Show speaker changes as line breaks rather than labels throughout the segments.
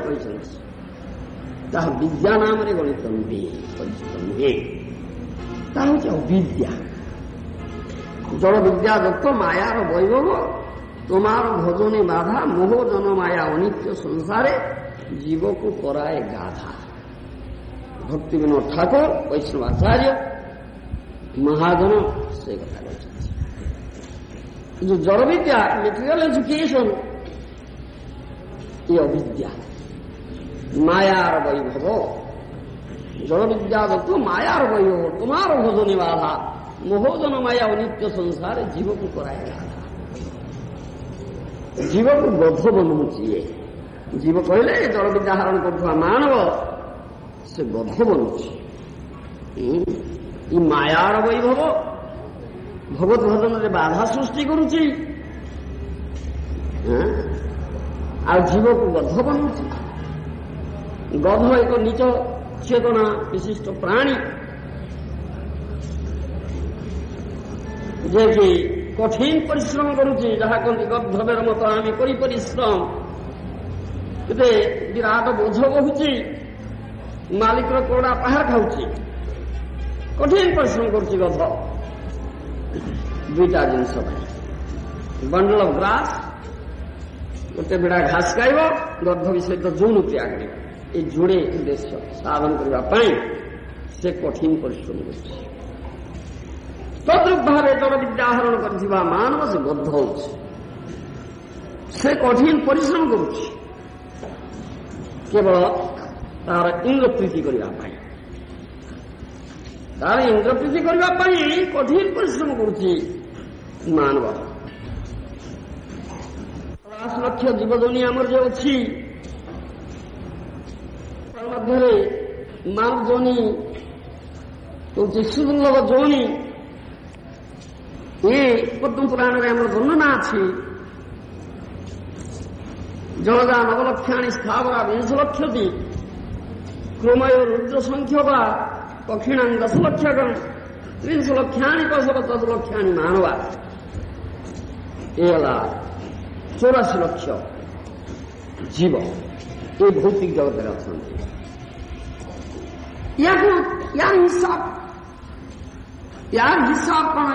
କହିଛନ୍ତି ତାହା ବିଦ୍ୟା ନାମରେ ଗଣିତ ନୁହେଁ, ପରିଚିତ ନୁହେଁ। ତାହା ହେଉଛି ଅବିଦ୍ୟା। ଜଳ ବିଦ୍ୟା ଦତ୍ତ ମାୟାର ବୈଭବ, তোমার ভজনে বাধা, মোহ জন মায়া অনিত্য সংসারে জীবକୁ କରାଏ ଗାଧା। ଭକ୍ତି ବିନୋଦ ଠାକୁର, ବୈଷ୍ଣବାଚାର୍ଯ୍ୟ, ମହାଜନ ସେ କଥା କହିଛନ୍ତି। ଯୋଉ ଜଳ ବିଦ୍ୟା, ମେଟେରିଆଲ ଏଜୁକେସନ, ଏ ଅବିଦ୍ୟା, ମାୟାର ବୈଭବ। ଜଳ ବିଦ୍ୟା ଦତ୍ତ ମାୟାର ବୈଭବ, তোমার ভজনে বাধা, মোহ জন মায়া অনিত্য ସଂସାରେ জীবକୁ କରାଏ ଗାଧା। ଜୀବକୁ ବଦ୍ଧ ବନଉଛି। ଜୀବ କହିଲେ ଜଳ ବିଦ୍ୟା ହରଣ କରୁଥିବା ମାନବ ସେ ବଦ୍ଧ ବନୁଛି। ଏ ମାୟାର ବୈଭବ ଭଗବତ ଭଜନରେ ବାଧା ସୃଷ୍ଟି କରୁଛି, ଆଉ ଜୀବକୁ ବଦ୍ଧ ବନୁଛି। ଗଧ ଏକ ନିଜ ଚେତନା ବିଶିଷ୍ଟ ପ୍ରାଣୀ, ଯେ କି କଠିନ ପରିଶ୍ରମ କରୁଛି। ଯାହା କହନ୍ତି ଗର୍ଦ୍ଧବେର ମତ ଆମେ କରି ପରିଶ୍ରମ, କେତେ ବିରାଟ ବୋଝ ବହୁଛି, ମାଲିକର କୋଡ଼ା ପାହାର ଖାଉଛି, କଠିନ ପରିଶ୍ରମ କରୁଛି ଗଧ। ଦୁଇଟା ଜିନିଷ ପାଇଁ, ବଣ୍ଡଲ ଅଫ୍ ଗ୍ରାସ୍, ଗୋଟେ ବିଡ଼ା ଘାସ ଖାଇବ, ଗର୍ଦ୍ଧବୀ ସହିତ ଯୌନ କ୍ରିୟା କରିବ। এই ଯୋଡ଼େ ଉଦ୍ଦେଶ୍ୟ ସାଧନ କରିବା ପାଇଁ ସେ କଠିନ ପରିଶ୍ରମ କରୁଛି। ତଦ୍ରୁପ ଭାବେ ଜଳ ବିଦ୍ୟା ଆହରଣ କରିଥିବା ମାନବ ସେ ବଦ୍ଧ ହେଉଛି। ସେ କଠିନ ପରିଶ୍ରମ କରୁଛି କେବଳ ତାର ଇନ୍ଦ୍ରପ୍ରୀତି କରିବା ପାଇଁ। ତାର ଇନ୍ଦ୍ରପ୍ରୀତି କରିବା ପାଇଁ କଠିନ ପରିଶ୍ରମ କରୁଛି ମାନବ। 50 ଲକ୍ଷ ଜୀବଜନୀ ଆମର ଯୋଉ ଅଛି, ତା ମଧ୍ୟରେ ମାନବ ଯୋନି ହେଉଛି ସୁଦୁର୍ଲଭ ଯୋନି। ଏ ପଦ୍ମ ପୁରାଣରେ ଆମର ବର୍ଣ୍ଣନା ଅଛି। ଜଳଦା 9 ଲକ୍ଷାଣି, ସ୍ଥାବରା 20 ଲକ୍ଷତି, କ୍ରୋମୟ ରୁଦ୍ର ସଂଖ୍ୟକା ପକ୍ଷିଣାଂ 10 ଲକ୍ଷକଂ, 30 ଲକ୍ଷାଣି ପଶବ 10 ଲକ୍ଷାଣି ମାନବା। ଏ ହେଲା 84 ଲକ୍ଷ ଜୀବ ଏ ଭୌତିକ ଜଗତରେ ଅଛନ୍ତି। ୟାର ହିସାବ କଣ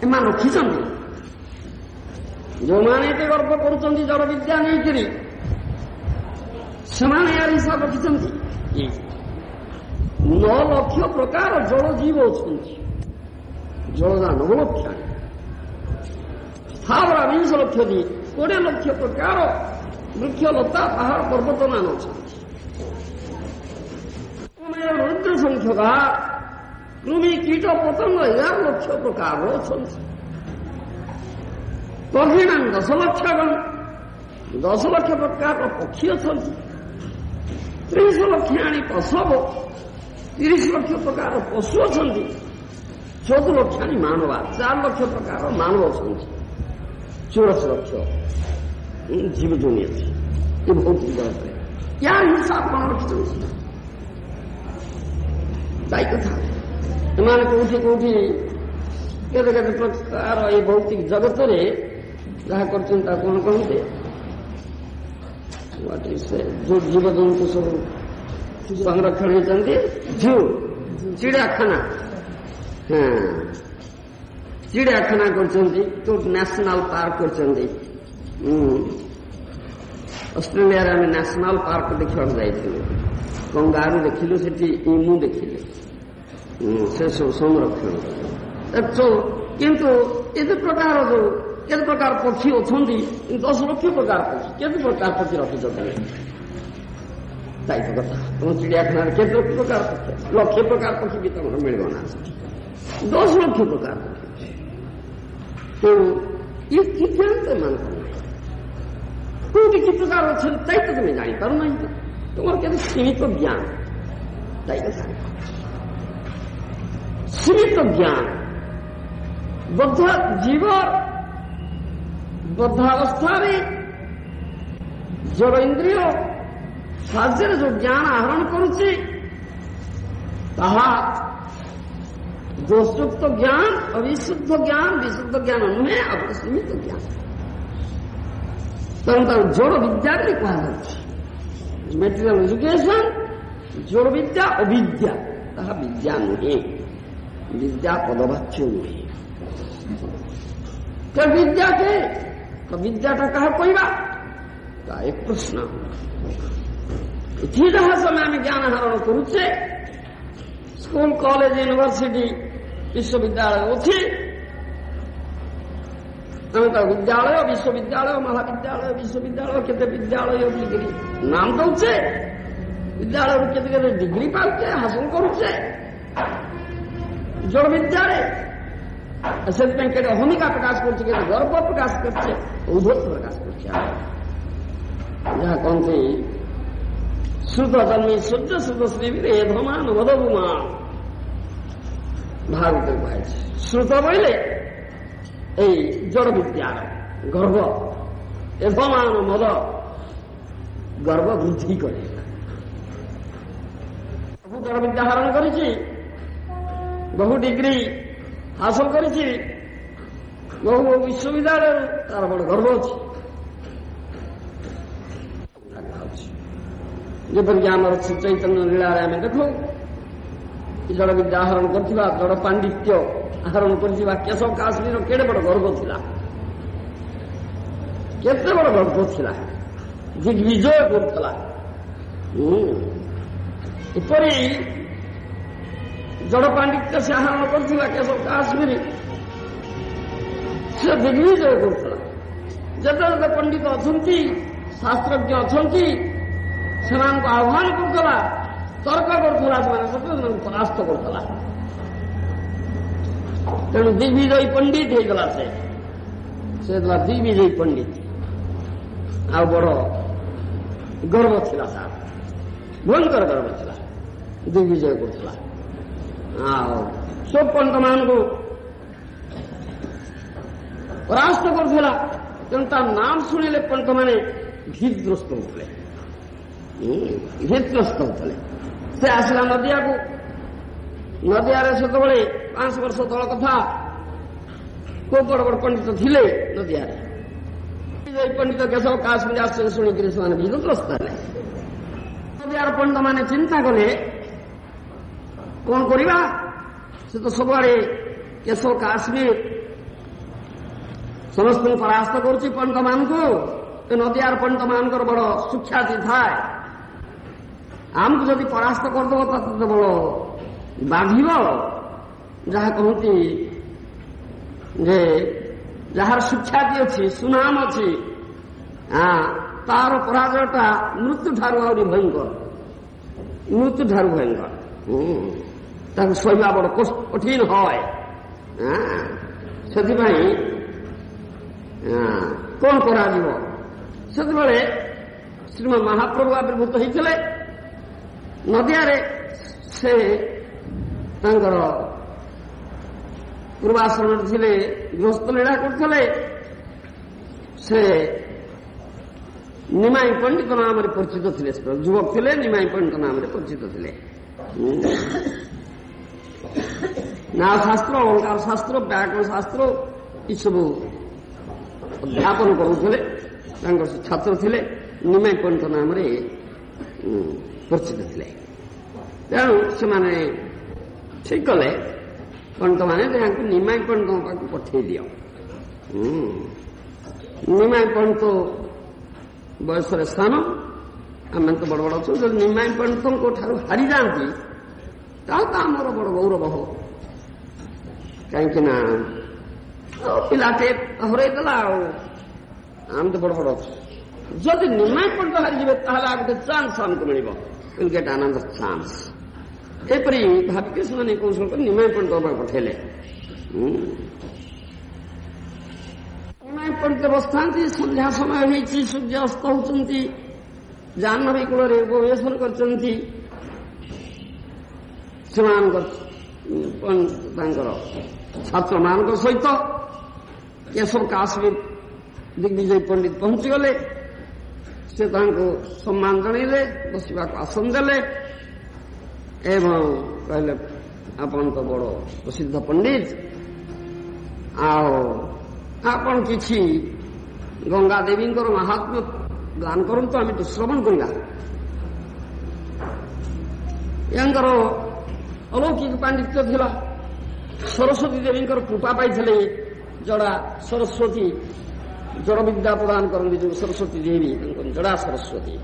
ଏମାନେ ରଖିଛନ୍ତି? ଯୋଉମାନେ ଏତେ ଗର୍ବ କରୁଛନ୍ତି ଜଳ ବିଦ୍ୟା ନେଇକରି, ସେମାନେ ୟାର ହିସାବ ରଖିଛନ୍ତି। 9 ଲକ୍ଷ ପ୍ରକାର ଜଳ ଜୀବ ଅଛନ୍ତି। ଜଳଦା 9 ଲକ୍ଷ, ସ୍ଥାବରା 20 ଲକ୍ଷ, 20 ଲକ୍ଷ ପ୍ରକାର ବୃକ୍ଷ ଲତା ପାହାଡ଼ ପର୍ବତମାନ ଅଛନ୍ତି। ରୁଦ୍ର ସଂଖ୍ୟକା କୃମି କୀଟ ପତଙ୍ଗ 11 ଲକ୍ଷ ପ୍ରକାର ଅଛନ୍ତି। ପକ୍ଷିଣାଂ 10 ଲକ୍ଷ, 10 ଲକ୍ଷ ପ୍ରକାରର ପକ୍ଷୀ ଅଛନ୍ତି। 30 ଲକ୍ଷାଣି ପଶବ, 30 ଲକ୍ଷ ପ୍ରକାର ପଶୁ ଅଛନ୍ତି। 14 ଲକ୍ଷାଣି ମାନବା, 4 ଲକ୍ଷ ପ୍ରକାର ମାନବ ଅଛନ୍ତି। 84 ଲକ୍ଷ ଜୀବ ଜମି ଅଛି ଏ ଭୌତିକ ଜଗତରେ। ୟାର ହିସାବ କଣ ରଖିଛନ୍ତି? ତାଇ କଥା ଏମାନେ କୋଉଠି କୋଉଠି କେତେ କେତେ ପ୍ରକାର ଏଇ ଭୌତିକ ଜଗତରେ ଯାହା କରୁଛନ୍ତି ତାକୁ କଣ କହନ୍ତି? ଯୋଉ ଜୀବଜନ୍ତୁ ସବୁ ସଂରକ୍ଷଣ ହେଇଛନ୍ତି, ଚିଡ଼ିଆଖାନା। ଚିଡ଼ିଆଖାନା କରିଛନ୍ତି, କୋଉଠି ନ୍ୟାସନାଲ ପାର୍କ କରିଛନ୍ତି। ଅଷ୍ଟ୍ରେଲିଆରେ ଆମେ ନ୍ୟାସନାଲ ପାର୍କ ଦେଖିବାକୁ ଯାଇଥିଲୁ। କଙ୍ଗାରୁ ଦେଖିଲୁ, ସେଠି ଇମୁ ଦେଖିଲୁ। ସେ ସବୁ ସଂରକ୍ଷଣ କିନ୍ତୁ ଏତେ ପ୍ରକାର ଯୋଉ କେତେ ପ୍ରକାର ପକ୍ଷୀ ଅଛନ୍ତି, 10 ଲକ୍ଷ ପ୍ରକାର ପକ୍ଷୀ, କେତେ ପ୍ରକାର ପକ୍ଷୀ ରଖିଛ ତମେ? ତାଇ ତ କଥା, ତମ ଚିଡ଼ିଆଖାନାରେ କେତେ ପ୍ରକାର ପକ୍ଷୀ? ଲକ୍ଷ ପ୍ରକାର ପକ୍ଷୀ ବି ତମର ମିଳିବ ନା ସେଠି। 10 ଲକ୍ଷ ପ୍ରକାର ପକ୍ଷୀ। ତେଣୁ ଇଏ କି ଜ୍ଞାନ ଏମାନଙ୍କର ନାହିଁ। କୋଉଠି କି ପ୍ରକାର ଅଛନ୍ତି ତାଇ ତ ତମେ ଜାଣିପାରୁନାହିଁ। তোমার কেন সীমিত জ্ঞান, তাই কথা সীমিত জ্ঞান। বদ্ধ জীব বদ্ধাবস্থাରେ ଜଡ଼ ଇନ୍ଦ୍ରିୟ ସାହାଯ୍ୟରେ ଯୋଉ ଜ୍ଞାନ ଆହରଣ କରୁଛି ତାହା ଦୋଷଯୁକ୍ତ ଜ୍ଞାନ, ଅବିଶୁଦ୍ଧ ଜ୍ଞାନ, ବିଶୁଦ୍ଧ ଜ୍ଞାନ ନୁହେଁ, ସୀମିତ ଜ୍ଞାନ। ତେଣୁ ତାକୁ ଜଡ଼ ବିଦ୍ୟା ବୋଲି କୁହାଯାଉଛି। ମେଟେରିଆଲ ଏଜୁକେସନ, ଯୋଗ ବିଦ୍ୟା, ଅବିଦ୍ୟା ତାହା ବିଦ୍ୟା ନୁହେଁ, ବିଦ୍ୟା ପଦବାଚ୍ୟ ନୁହେଁ। ବିଦ୍ୟା କେ ବିଦ୍ୟାଟା କାହା କହିବା, ତା ଏକ ପ୍ରଶ୍ନ। ଏଠି ଯାହା ସମୟ ଆମେ ଜ୍ଞାନ ଆହରଣ କରୁଛେ, ସ୍କୁଲ, କଲେଜ, ୟୁନିଭର୍ସିଟି, ବିଶ୍ୱବିଦ୍ୟାଳୟ ଅଛି, ଆମେ ତାକୁ ବିଦ୍ୟାଳୟ, ବିଶ୍ୱବିଦ୍ୟାଳୟ, ମହାବିଦ୍ୟାଳୟ, ବିଶ୍ୱବିଦ୍ୟାଳୟ, କେତେ ବିଦ୍ୟାଳୟ ବୋଲିକିରି ନାମ ଦଉଛେ, ବିଦ୍ୟାଳୟରୁ କେତେ କେତେ ଡିଗ୍ରୀ ପାଉଛେ, ହାସଲ କରୁଛେ ଯୋଗ ବିଦ୍ୟାରେ। ସେଥିପାଇଁ କେତେ ଅହମିକା ପ୍ରକାଶ କରୁଛେ, କେତେ ଗର୍ବ ପ୍ରକାଶ କରୁଛେ, ଔଦ୍ଧତ୍ୟ ପ୍ରକାଶ କରୁଛେ। ଯାହା କହନ୍ତି ଶ୍ରୁତ ଜନ୍ମୀ ସୂର୍ଯ୍ୟ ଶ୍ରୁତ ଶ୍ରୀବିରେ ଧମାନ ମଦବୁମାନ, ଭାଗବତରେ କୁହାଯାଇଛି। ଶ୍ରୁତ ବୋଇଲେ এই জড় বিদ্যার গর্ব, এভমান মদ গর্ব বৃদ্ধি করে। বহু জড় বিদ্যা হরণ করেছি, বহু ডিগ্রি হাসল করেছি, বহু বহু বিশ্ববিদ্যালয়, তার বড় গর্ব ଅଛି। ଯେପରିକି ଆମର ଶ୍ରୀ ଚୈତନ୍ୟ ଲୀଳାରେ ଆମେ ଦେଖୁ, ଜଡ଼ ବିଦ୍ୟା ଆହରଣ କରିଥିବା, ଜଡ଼ ପାଣ୍ଡିତ୍ୟ ଆହରଣ କରିଥିବା କେଶବ କାଶ୍ମୀର କେଡ଼େ ବଡ଼ ଗର୍ବ ଥିଲା, କେତେ ବଡ଼ ଗର୍ବ ଥିଲା, ଦିଗ୍ବିଜୟ କରୁଥିଲା। ଏପରି ଜଡ଼ ପାଣ୍ଡିତ୍ୟ ସେ ଆହରଣ କରିଥିବା କେଶବ କାଶ୍ମୀର, ସେ ଦିଗ୍ବିଜୟ କରୁଥିଲା। ଯେତେ ଯେତେ ପଣ୍ଡିତ ଅଛନ୍ତି, ଶାସ୍ତ୍ରଜ୍ଞ ଅଛନ୍ତି, ସେମାନଙ୍କୁ ଆହ୍ୱାନ କରୁଥିଲା, ତର୍କ କରୁଥିଲା, ସେମାନଙ୍କୁ ପରାସ୍ତ କରୁଥିଲା। ତେଣୁ ଦିଗ୍ବିଜୟୀ ପଣ୍ଡିତ ହେଇଗଲା। ସେ ହେଲା ଦିଗ୍ବିଜୟୀ ପଣ୍ଡିତ। ଆଉ ବଡ ଗର୍ବ ଥିଲା, ତାର ଭୟଙ୍କର ଗର୍ବ ଥିଲା, ଦିଗ୍ବିଜୟ କରୁଥିଲା। ଆଉ ସବୁ ପଣ୍ଡିତମାନଙ୍କୁ ପରାସ୍ତ କରୁଥିଲା। ତେଣୁ ତା ନାମ ଶୁଣିଲେ ପଣ୍ଡିତମାନେ ଭୀତଗ୍ରସ୍ତ ହେଉଥିଲେ, ଭୀତଗ୍ରସ୍ତ ହେଉଥିଲେ। ସେ ଆସିଲା ନଦିଆକୁ। ନଦିଆରେ ସେତେବେଳେ 5 ବର୍ଷ ତଳ କଥା, କୋଉ ବଡ ବଡ ପଣ୍ଡିତ ଥିଲେ ନଦିଆରେ। ଏଇ ପଣ୍ଡିତ କେଶବ କାଶ୍ମୀର ଆସିଛନ୍ତି ଶୁଣିକିରି ସେମାନେ ଭୀତଗ୍ରସ୍ତ ହେଲେ। ନଦିଆର ପଣ୍ଡିତ ମାନେ ଚିନ୍ତା କଲେ, କଣ କରିବା? ସେ ତ ସବୁଆଡେ କେଶବ କାଶ୍ମୀର ସମସ୍ତଙ୍କୁ ପରାସ୍ତ କରୁଛି ପଣ୍ଡିତ ମାନଙ୍କୁ। ନଦିଆର ପଣ୍ଡିତ ମାନଙ୍କର ବଡ ସୁଖ୍ୟାତି ଥାଏ। ଆମକୁ ଯଦି ପରାସ୍ତ କରିଦେବ ତ ବଡ ବାଧିବ। ଯାହା କହନ୍ତି ଯେ ଯାହାର ସୁଖ୍ୟାତି ଅଛି, ସୁନାମ ଅଛି, ତାର ପରାଜୟଟା ମୃତ୍ୟୁଠାରୁ ଆହୁରି ଭୟଙ୍କର, ମୃତ୍ୟୁଠାରୁ ଭୟଙ୍କର। ତାକୁ ସହିବା ବଡ କଠିନ হয়। ସେଥିପାଇଁ କଣ କରାଯିବ? ସେତେବେଳେ ଶ୍ରୀମଦ୍ ମହାପ୍ରଭୁ ଆବିର୍ଭୂତ ହେଇଥିଲେ ନଦିଆରେ। ସେ ତାଙ୍କର ପୂର୍ବାଶ୍ରମରେ ଥିଲେ, ଗୃହସ୍ଥ ଲୀଳା କରୁଥିଲେ। ସେ ନିମାଇ ପଣ୍ଡିତ ନାମରେ ପରିଚିତ ଥିଲେ। ଯୁବକ ଥିଲେ, ନିମାଇ ପଣ୍ଡିତ ନାମରେ ପରିଚିତ ଥିଲେ। ନ୍ୟାୟ ଶାସ୍ତ୍ର, ଅଳଙ୍କାର ଶାସ୍ତ୍ର, ବ୍ୟାକରଣ ଶାସ୍ତ୍ର ଏସବୁ ଅଧ୍ୟାପନ କରୁଥିଲେ। ତାଙ୍କର ଛାତ୍ର ଥିଲେ, ନିମାଇ ପଣ୍ଡିତ ନାମରେ ପରିଚିତ ଥିଲେ। ତେଣୁ ସେମାନେ ଠିକ କଲେ, ପଣ୍ଡିତମାନେ ତାଙ୍କୁ ନିମାଇ ପଣ୍ଡିତଙ୍କ ପାଖକୁ ପଠେଇ ଦିଅ। ନିମାଇ ପଣ୍ଡିତ ବୟସରେ ସ୍ଥାନ, ଆମେ ତ ବଡ ବଡ ଅଛୁ, ଯଦି ନିମାଇ ପଣ୍ଡିତଙ୍କ ଠାରୁ ହାରିଯାଆନ୍ତି ତାହା ତ ଆମର ବଡ ଗୌରବ ହବ। କାହିଁକି ନା ପିଲାଟେ ହରେଇଦେଲା, ଆଉ ଆମେ ତ ବଡ ବଡ ଅଛୁ। ଯଦି ନିମାଇ ପଣ୍ଡିତ ହାରିଯିବେ ତାହେଲେ ଆଉ ଗୋଟେ ଚାନ୍ସ ଆମକୁ ମିଳିବ, ୱିଲ୍ ଗେଟ୍ ଆନଦର ଚାନ୍ସ। ଏପରି ଭାବିକି ସେମାନେ କୌଶଳ କରି ନିମାଇ ପଣ୍ଡିତ ପଠେଇଲେ। ନିମାଇ ପଣ୍ଡିତ ବସିଥାନ୍ତି। ସନ୍ଧ୍ୟା ସମୟ ହେଇଛି, ସୂର୍ଯ୍ୟ ଅସ୍ତ ହେଉଛନ୍ତି। ଜାହ୍ନବୀ କୂଳରେ ଉପବେଶନ କରିଛନ୍ତି। ସେମାନଙ୍କ ତାଙ୍କର ଛାତ୍ରମାନଙ୍କ ସହିତ କେଶବ କାଶ୍ମୀର ଦିଗ୍ବିଜୟ ପଣ୍ଡିତ ପହଞ୍ଚିଗଲେ। ସେ ତାଙ୍କୁ ସମ୍ମାନ ଜଣାଇଲେ, ବସିବାକୁ ଆସନ ଦେଲେ ଏବଂ କହିଲେ, ଆପଣ ତ ବଡ ପ୍ରସିଦ୍ଧ ପଣ୍ଡିତ, ଆଉ ଆପଣ କିଛି ଗଙ୍ଗା ଦେବୀଙ୍କର ମାହାତ୍ମ୍ୟ ଗାନ କରନ୍ତୁ, ଆମେ ତ ଶ୍ରବଣ କରିବା। ୟାଙ୍କର अलौकिक पांडित्य थिला सरस्वती देवी कृपा पाई जड़ा सरस्वती जड़ विद्या प्रदान करती जो सरस्वती देवी जड़ा सरस्वती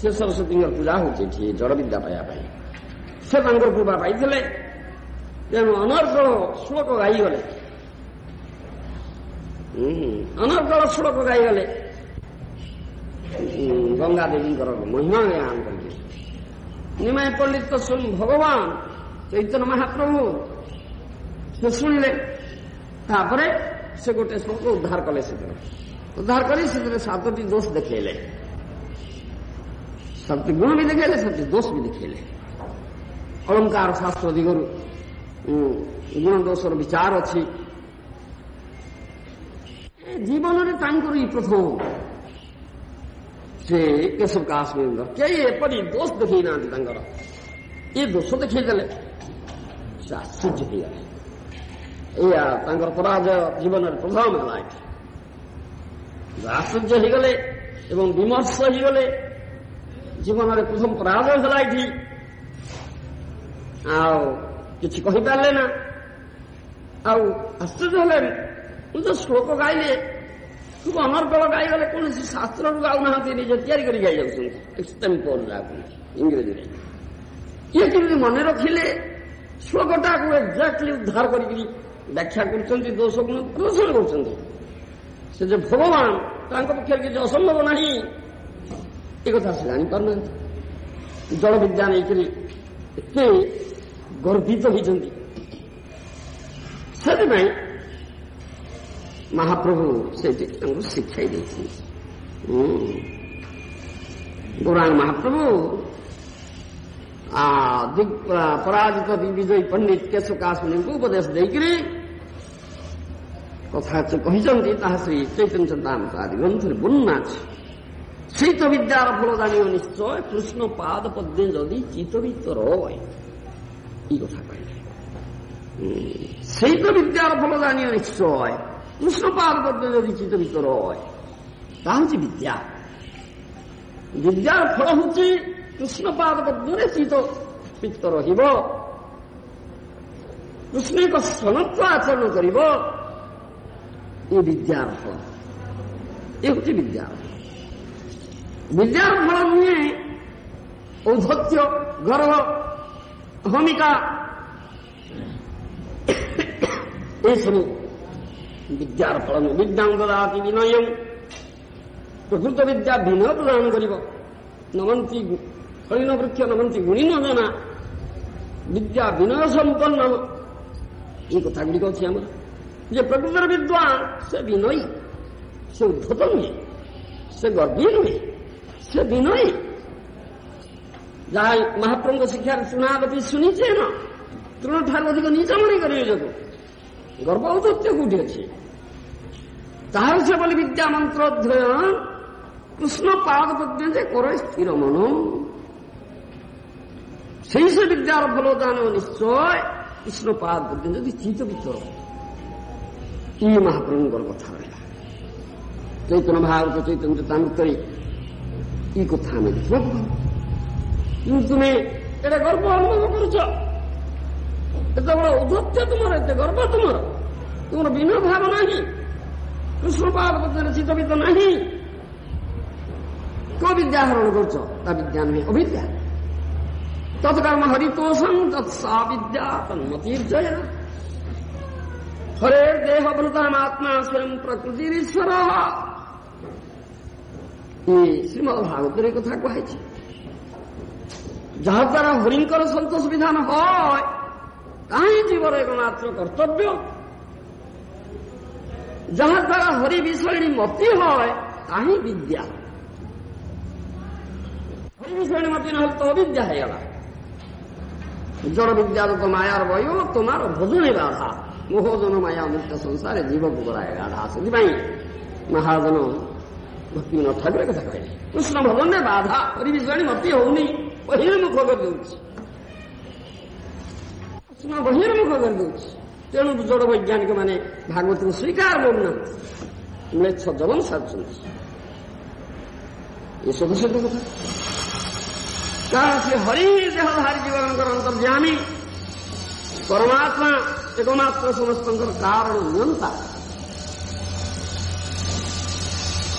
से सरस्वती पूजा होती जड़ विद्या पाइबा से कृपा पाई तेणु अनर्गल श्लोक गाईगले अनर्गल श्लोक गाईगले गंगा देवी महिमा गान कर निमाय पंडित स्वयं भगवान चैतन्य महाप्रभु से शुणिले से गोटे श्लोक उद्धार कले उद्धार कर 7टी दोष देखले 7टी गुण भी देखले 7टी दोष भी देखले अलंकार शास्त्र दिगरु गुण दोषर विचार अच्छी जीवन में प्रथम से केशव काश्मीर कई एपरी दोष देखी ना ये दोष देखीदे से आश्चर्य हो गए पराजय जीवन प्रथम है आश्चर्य हो गले एवं विमर्श हो गले जीवन में प्रथम पराजय है ये किसी कहीपारे ना आश्चर्य है जो श्लोक गाइले खूब अनर्गल गाईगले कौन शास्त्र गाऊना निज तैयारी कर गाई जापर इंग्रेजी ये कि मन रखिले श्लोकटा को एक्जाक्टली उद्धार कर व्याख्या कर दोष गुण प्रदर्शन कर भगवान पक्षर किसी असंभव ना ये कथा से जापार जड़ विद्या नहीं एते गर्वित होती महाप्रभु से शिक्षा देती गौरांग महाप्रभु पराजित दिग्विजयी पंडित केशव काश्मीर को उपदेश देकर कथा कहते श्री चैतन्य चरितामृत आदि ग्रंथ वर्णना शैत विद्यार फल जान निश्चय कृष्ण पाद पद्मे जदि चितवित रय कथा कहले शैत विद्यार फल जान निश्चय कृष्ण पाद पद्मे जदि चितवित रय विद्या विद्यार फल हूँ कृष्ण पाद पद्मे चित पित्त कृष्ण एक सनत्व आचरण कर विद्यार फल ये हूँ विद्यार विद्यार फल नुहे औद्धत्य गर्व अहमिका ये सब विद्यार फल विद्या ददाति विनय प्रकृत विद्या विनय प्रदान कर नमंती हरिण वृक्ष नमंती गुणी न जना विद्या विनय संपन्न ये कथा गुड़िक अच्छी आम प्रकृत विद्वान से विनयी से उद्धत नुहे से गर्वी नुहे से विनयी जहाँ महाप्रभु शिक्षा शुणादी शुणीचे न तृण ठार अधिक नीच मणि कर गर्व औद्धत्य कौटी अच्छी तार से बोली विद्या मंत्र अध्ययन कृष्ण पाद पद्मे जे कर स्थिर मन से विद्यार फलदान निश्चय कृष्ण पाद पद्मे जदि चित भीतर ये महाप्रभुंर कथा रहा चैतन्य भागवत चैतन्य चरितामृत ये कथा आम देखा तुम्हें एटा गर्व अनुभव करुच एत बड़ औद्धत्य तुम एत गर्व तुम विनय भाव ना कृष्ण पाद पद्मे चितवित ना को विद्या हरण कर विद्या नुहे अविद्या तत्कर्म हरितोषम तत्सा विद्या तन्मतीर्जय हरे देह भृतात्मा स्वयं प्रकृतिरीश्वर ये श्रीमद्भागवत कथा कहुई जहाद्वारा हरिंकर संतोष विधान है जीवर एकमात्र कर्तव्य जहाद्वारा हरि विषयी मति है विद्या हरि विषयी मति ना तो अविद्या है जड़ विद्या तो मायार वय तुम्हार भोजन बाधा मोहजन माया मुक्त संसार जीव को कराए गाधा से महाजन भक्ति न ठाकुर कथा कहले कृष्ण भजन में बाधा हरि विषयी मति होनी बहिर्मुख कर कृष्ण बहिर्मुख कर तेणु जड़ वैज्ञानिक माने भागवत को स्वीकार करना म्लेच्छ जबन साधुଛନ୍ତି ये सदस्य कथा କାରଣ ସେ ହରି ଦେହଧାରୀ ଜୀବନଙ୍କର ଅନ୍ତର୍ଯାମୀ ପରମାତ୍ମା ଏକମାତ୍ର ସମସ୍ତଙ୍କର କାରଣ ନିୟନ୍ତା।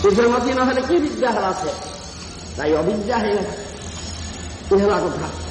ବୁଝମତି ନହେଲେ କି ବିଦ୍ୟା ହେଲା ସେ, ତାଇ ଅବିଦ୍ୟା ହେଇଗଲା। ଏ ହେଲା କଥା।